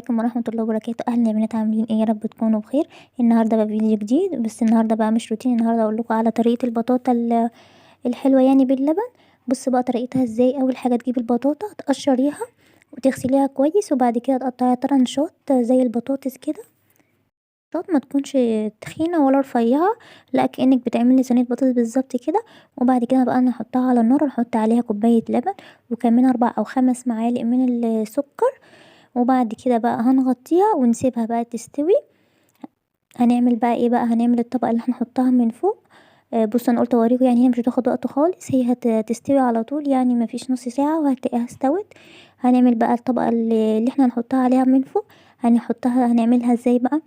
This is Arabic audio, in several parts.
عليكم ورحمة الله وبركاته. أهلا يا بنات، عاملين ايه؟ يا رب تكونوا بخير. النهارده بقى فيديو جديد، بس النهارده بقى مش روتين. النهارده اقول لكم على طريقة البطاطا الحلوة يعني باللبن. بصوا بقى طريقتها ازاي. اول حاجة تجيبي البطاطا تقشريها وتغسليها كويس، وبعد كده تقطعيها طرنشات زي البطاطس كده. ما تكونش تخينة ولا رفيعة، لا كأنك بتعملي صينية بطاطس بالظبط كده. وبعد كده بقى نحطها على النار ونحط عليها كوباية لبن، وكمان 4 أو 5 معالق من السكر. وبعد كده بقى هنغطيها ونسيبها بقى تستوي. هنعمل بقى ايه بقى، هنعمل الطبقة اللي هنحطها من فوق. بصوا انا قلت اوريكم، يعني هي مش هتاخد وقت خالص، هي هتستوي على طول، يعني مفيش نص ساعة وهتلاقيها استوت. هنعمل بقى الطبقة اللي احنا هنحطها عليها من فوق. هنعملها ازاي بقى.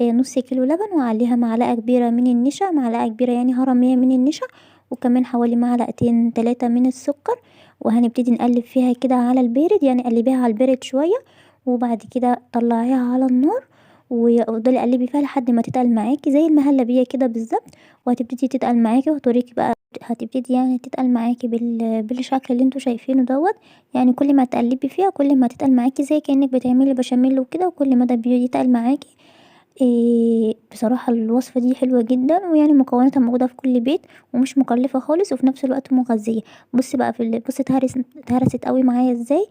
نص كيلو لبن، وعليها معلقة كبيرة من النشا، معلقة كبيرة يعني هرمية من النشا، وكمان حوالي معلقتين 3 من السكر. وهنبتدي نقلب فيها كده على البارد، يعني قلبيها على البارد شوية. وبعد كده طلعيها على النار وافضلي قلبي فيها لحد ما تتقل معاكي زي المهلبية كده بالظبط. وهتبتدي تتقل معاكي وهتوريكي بقى، هتبتدي يعني تتقل معاكي بالشكل اللي انتوا شايفينه دوت. يعني كل ما تقلبي فيها كل ما تتقل معاكي زي كأنك بتعملي بشاميل وكده، وكل ما ده بيتقل معاكي. بصراحة الوصفة دي حلوة جدا، ويعني مكوناتها موجودة في كل بيت، ومش مكلفة خالص، وفي نفس الوقت مغذية. بصي بقى بصي اتهرست قوي معايا ازاي.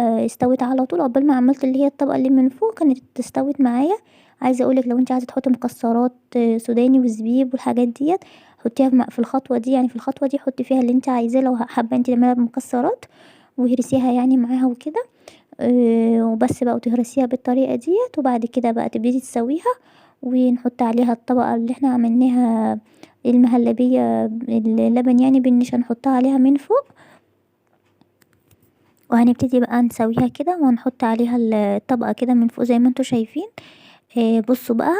استوت على طول، عقبال ما عملت اللي هي الطبقة اللي من فوق كانت استوت معايا. عايزة اقولك لو انت عايزة تحطي مكسرات سوداني وزبيب والحاجات ديت، حطيها في الخطوة دي، يعني في الخطوة دي حطي فيها اللي انت عايزاه لو حابة انت تعمليها بمكسرات، وهرسيها يعني معاها وكده. وبس بقى، وتهرسيها بالطريقة ديت، وبعد كده بقى تبتدي تسويها، ونحط عليها الطبقة اللي احنا عملناها المهلبية اللبن يعني بالنشا، نحطها عليها من فوق. وهنبتدي بقى نسويها كده، وهنحط عليها الطبقة كده من فوق زي ما انتوا شايفين. بصوا بقى،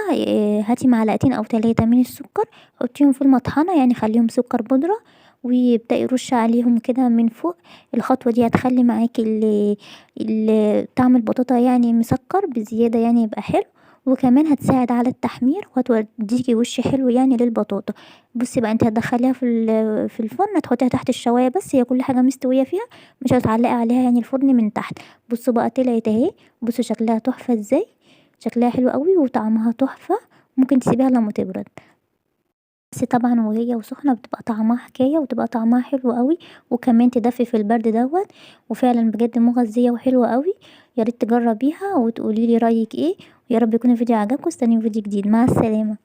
هاتي معلقتين او 3 من السكر، حطيهم في المطحنة، يعني خليهم سكر بودرة، ويبدأ يرش عليهم كده من فوق. الخطوة دي هتخلي معاكي طعم البطاطا يعني مسكر بزيادة، يعني يبقى حلو. وكمان هتساعد على التحمير، وهتديكي وش حلو يعني للبطاطا. بصي بقى، انت هتدخليها في الفرن، هتحطيها تحت الشوايه بس، هي كل حاجه مستويه فيها، مش هتعلقي عليها يعني الفرن من تحت. بصوا بقى طلعت اهي، بصوا شكلها تحفه ازاي، شكلها حلو قوي وطعمها تحفه. ممكن تسيبيها لما تبرد، بس طبعا وهي وسخنه بتبقى طعمها حكايه، وتبقى طعمها حلو قوي، وكمان تدفي في البرد دوت. وفعلا بجد مغذيه وحلوه قوي. يا ريت تجربيها وتقولي لي رايك ايه. ويا رب يكون الفيديو عجبكم. استني فيديو جديد، مع السلامه.